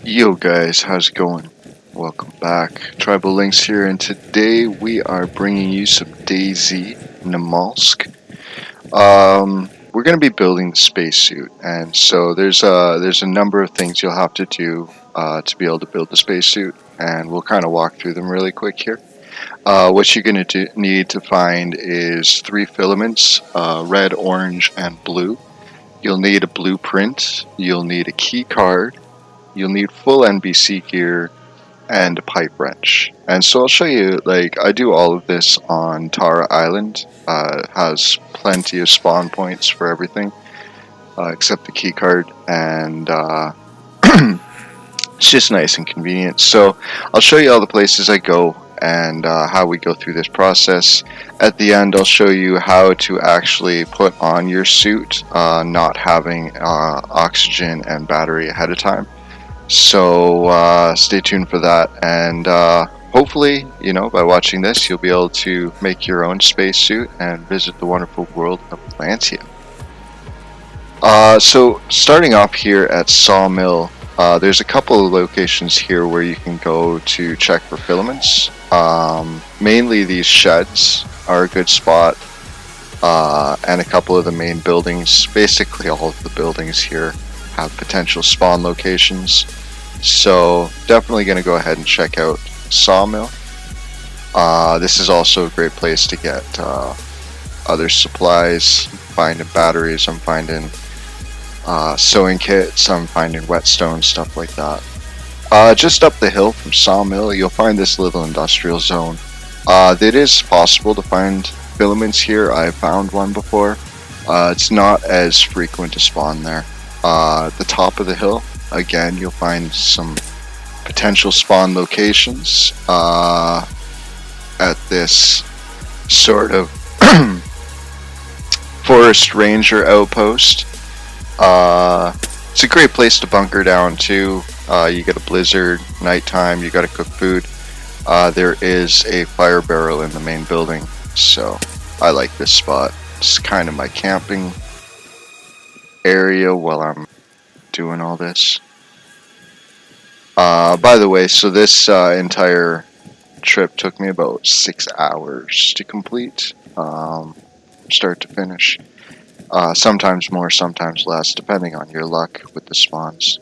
Yo guys, how's it going? Welcome back. Tribal Links here, and today we are bringing you some DayZ Namalsk. We're going to be building the spacesuit, and so there's a number of things you'll have to do to be able to build the spacesuit, and we'll kind of walk through them really quick here. What you're going to need to find is three filaments: red, orange, and blue. You'll need a blueprint. You'll need a key card. You'll need full NBC gear and a pipe wrench. And so I'll show you, like, I do all of this on Tara Island. It has plenty of spawn points for everything, except the key card, and it's just nice and convenient. So I'll show you all the places I go and how we go through this process. At the end, I'll show you how to actually put on your suit, not having oxygen and battery ahead of time. So stay tuned for that, and hopefully, by watching this, you'll be able to make your own spacesuit and visit the wonderful world of Atlantia. So starting off here at Sawmill, there's a couple of locations here where you can go to check for filaments. Mainly these sheds are a good spot, and a couple of the main buildings. Basically all of the buildings here have potential spawn locations. So definitely going to go ahead and check out Sawmill. This is also a great place to get other supplies. I'm finding batteries, I'm finding sewing kits, I'm finding whetstone, stuff like that. Just up the hill from Sawmill, you'll find this little industrial zone. It is possible to find filaments here. I found one before. It's not as frequent to spawn there. At the top of the hill, again, you'll find some potential spawn locations at this sort of forest ranger outpost. It's a great place to bunker down too. You get a blizzard, nighttime, you gotta cook food. There is a fire barrel in the main building, so I like this spot. It's kind of my camping area while I'm doing all this. By the way, so this entire trip took me about 6 hours to complete, start to finish. Sometimes more, sometimes less, depending on your luck with the spawns.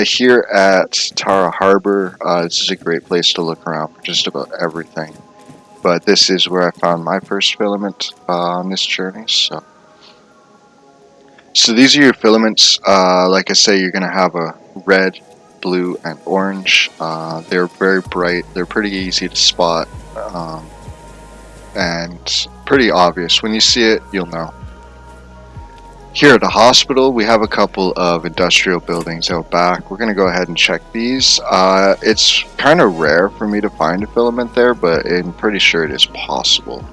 Here at Tara Harbor, this is a great place to look around for just about everything. But this is where I found my first filament on this journey, So these are your filaments. Like I say, you're going to have a red, blue, and orange. They're very bright. They're pretty easy to spot, and pretty obvious. When you see it, you'll know. Here at the hospital, we have a couple of industrial buildings out back. We're going to go ahead and check these. It's kind of rare for me to find a filament there, but I'm pretty sure it is possible.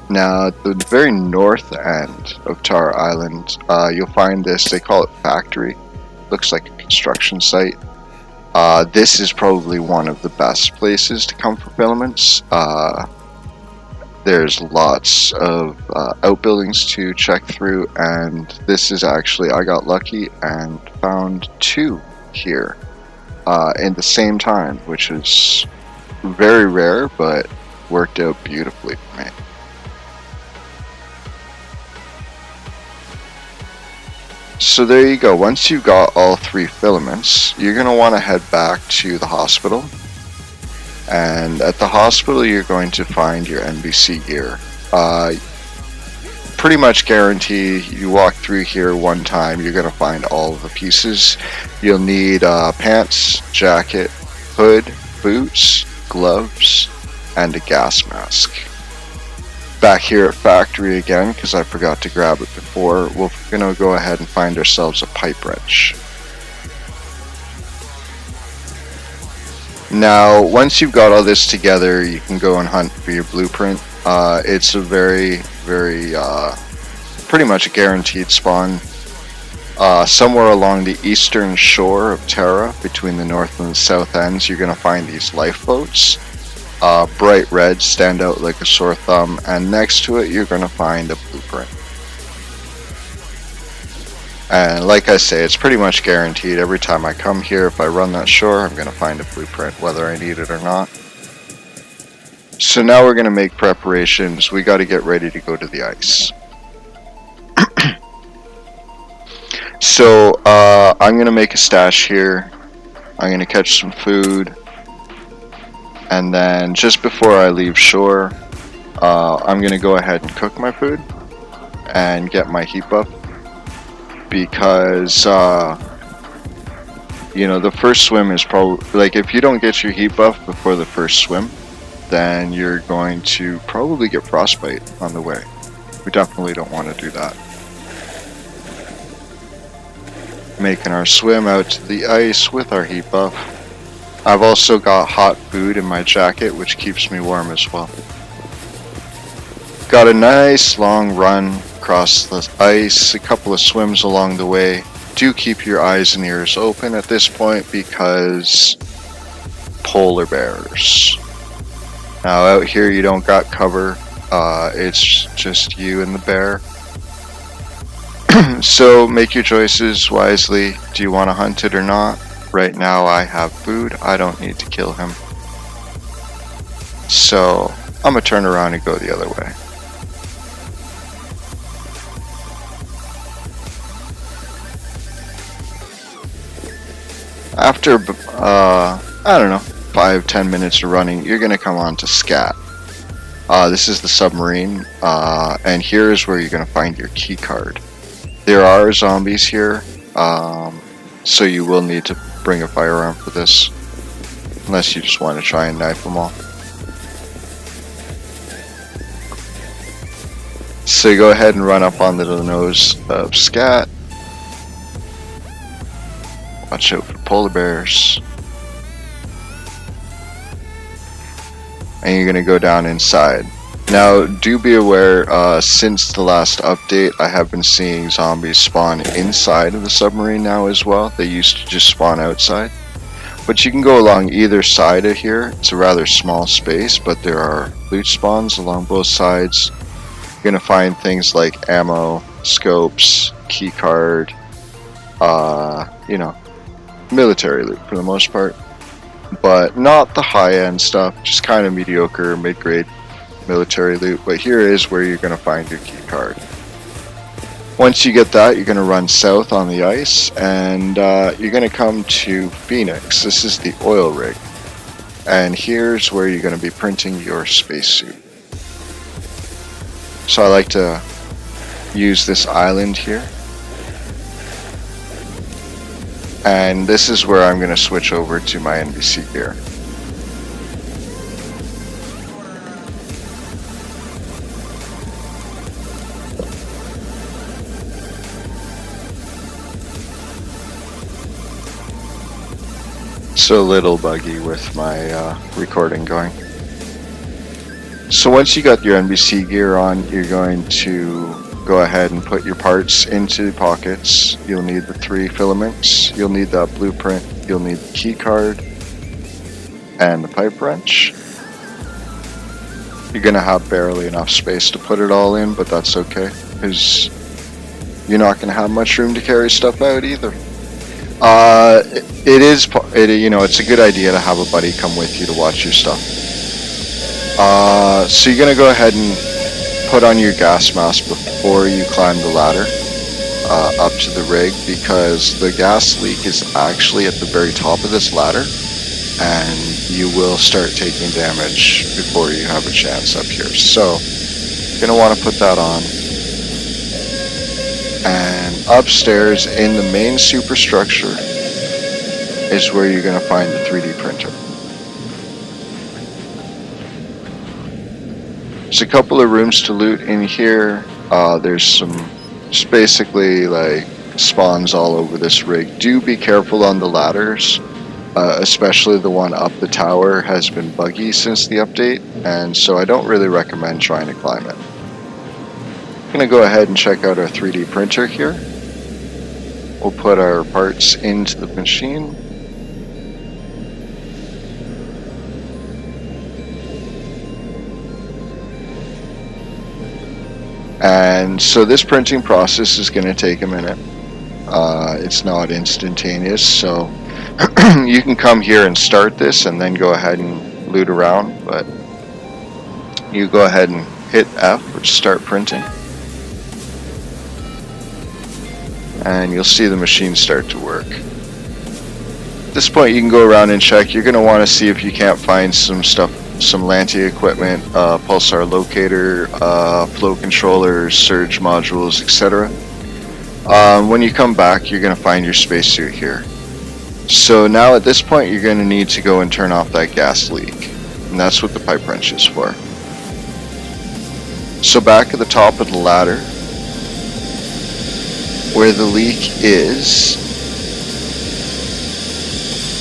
Now, at the very north end of Tara Island, you'll find this, they call it Factory. Looks like a construction site. This is probably one of the best places to come for filaments. There's lots of outbuildings to check through, and this is actually, I got lucky and found two here in the same time, which is very rare, but worked out beautifully for me. So there you go. Once you've got all three filaments, you're going to want to head back to the hospital. And at the hospital, you're going to find your NBC gear. Pretty much guarantee you walk through here one time, you're going to find all of the pieces. You'll need pants, jacket, hood, boots, gloves, and a gas mask. Back here at Factory again, because I forgot to grab it before, we're going to go ahead and find ourselves a pipe wrench. Now, once you've got all this together, you can go and hunt for your blueprint. It's a very, pretty much a guaranteed spawn. Somewhere along the eastern shore of Tara, between the north and the south ends, you're going to find these lifeboats. Bright red, stand out like a sore thumb, and next to it you're going to find a blueprint. And like I say, it's pretty much guaranteed every time I come here. If I run that shore, I'm going to find a blueprint whether I need it or not. So now we're going to make preparations. We got to get ready to go to the ice. So I'm going to make a stash here. I'm going to catch some food. And then just before I leave shore, I'm going to go ahead and cook my food and get my heat buff. Because, you know, the first swim is probably, like, if you don't get your heat buff before the first swim, then you're going to probably get frostbite on the way. We definitely don't want to do that. Making our swim out to the ice with our heat buff. I've also got hot food in my jacket, which keeps me warm as well. Got a nice long run across the ice, a couple of swims along the way. Do keep your eyes and ears open at this point because polar bears. Now out here you don't got cover, it's just you and the bear. So make your choices wisely. Do you want to hunt it or not? Right now I have food, I don't need to kill him. So I'm gonna turn around and go the other way. After, I don't know, 5-10 minutes of running, you're going to come on to Scat. This is the submarine, and here's where you're going to find your key card. There are zombies here, so you will need to bring a firearm for this, unless you just want to try and knife them all. So you go ahead and run up onto the nose of Scat. Watch out for polar bears. And you're going to go down inside. Now, do be aware, since the last update, I have been seeing zombies spawn inside of the submarine now as well. They used to just spawn outside. But you can go along either side of here. It's a rather small space, but there are loot spawns along both sides. You're going to find things like ammo, scopes, keycard, you know, military loot for the most part, but not the high-end stuff, just kind of mediocre, mid-grade military loot. But here is where you're going to find your key card. Once you get that, you're going to run south on the ice, and you're going to come to Phoenix. This is the oil rig, and here's where you're going to be printing your spacesuit. So I like to use this island here. And this is where I'm going to switch over to my NBC gear. It's a little buggy with my recording going. So once you got your NBC gear on, you're going to go ahead and put your parts into the pockets. You'll need the 3 filaments, you'll need that blueprint, you'll need the key card, and the pipe wrench. You're going to have barely enough space to put it all in, but that's okay, because you're not going to have much room to carry stuff out either. You know, it's a good idea to have a buddy come with you to watch your stuff. So you're going to go ahead and put on your gas mask before you climb the ladder up to the rig, because the gas leak is actually at the very top of this ladder, and you will start taking damage before you have a chance up here. So you're going to want to put that on. And upstairs in the main superstructure is where you're going to find the 3D printer. There's a couple of rooms to loot in here. There's some just basically like spawns all over this rig. Do be careful on the ladders, especially the one up the tower has been buggy since the update, and so I don't really recommend trying to climb it. I'm going to go ahead and check out our 3D printer here. We'll put our parts into the machine. And so this printing process is going to take a minute. It's not instantaneous, so you can come here and start this and then go ahead and loot around, but you go ahead and hit F, which is start printing, and you'll see the machine start to work. At this point you can go around and check. You're going to want to see if you can't find some stuff, some Lanty equipment, pulsar locator, flow controllers, surge modules, etc. When you come back, you're going to find your spacesuit here. So now at this point you're going to need to go and turn off that gas leak, and that's what the pipe wrench is for. So back at the top of the ladder, where the leak is,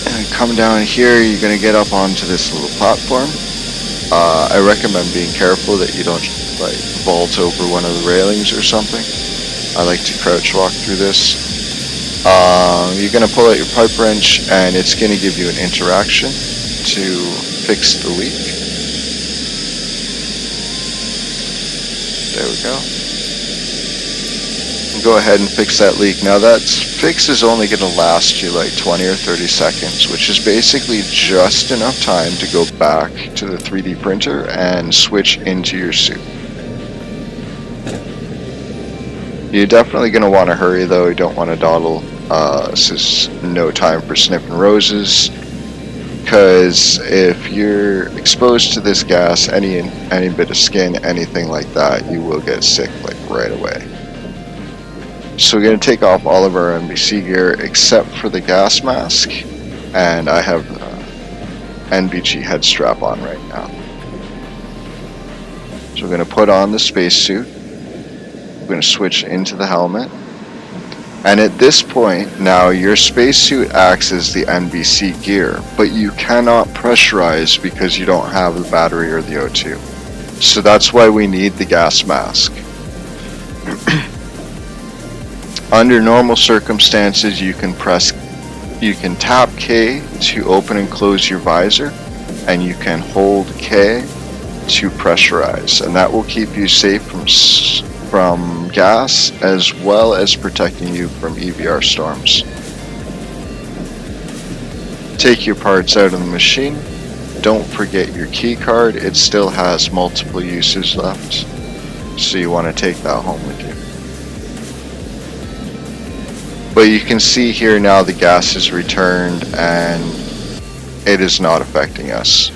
and come down here, you're going to get up onto this little platform. I recommend being careful that you don't like vault over one of the railings or something. I like to crouch walk through this. You're going to pull out your pipe wrench, and it's going to give you an interaction to fix the leak. There we go. Go ahead and fix that leak. Now that fix is only going to last you like 20 or 30 seconds, which is basically just enough time to go back to the 3D printer and switch into your suit. You're definitely going to want to hurry though, you don't want to dawdle. This is no time for sniffing roses, because if you're exposed to this gas, any bit of skin, anything like that, you will get sick like right away. So we're going to take off all of our NBC gear except for the gas mask, and I have the NBG head strap on right now. So we're going to put on the spacesuit. We're going to switch into the helmet. And at this point, now your spacesuit acts as the NBC gear, but you cannot pressurize because you don't have the battery or the O2. So that's why we need the gas mask. Under normal circumstances, you can tap K to open and close your visor, and you can hold K to pressurize, and that will keep you safe from gas, as well as protecting you from EVR storms. Take your parts out of the machine. Don't forget your key card. It still has multiple uses left, so you want to take that home with you. But you can see here now the gas is returned and it is not affecting us.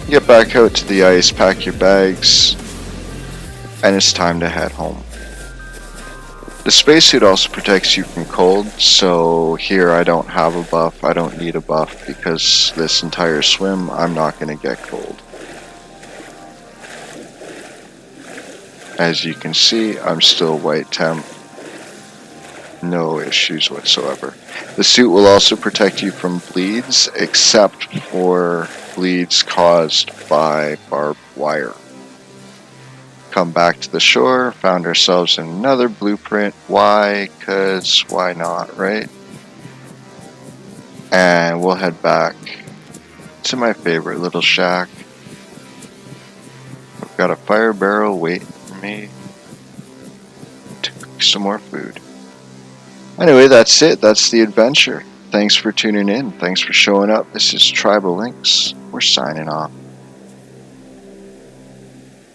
Get back out to the ice, pack your bags, and it's time to head home. The spacesuit also protects you from cold, so here I don't have a buff. I don't need a buff because this entire swim I'm not going to get cold. As you can see, I'm still white temp. No issues whatsoever. The suit will also protect you from bleeds, except for bleeds caused by barbed wire. Come back to the shore, found ourselves in another blueprint. Why? 'Cause why not, right? And we'll head back to my favorite little shack. I've got a fire barrel waiting for me to cook some more food. Anyway, that's it. That's the adventure. Thanks for tuning in. Thanks for showing up. This is Tribal Links. We're signing off.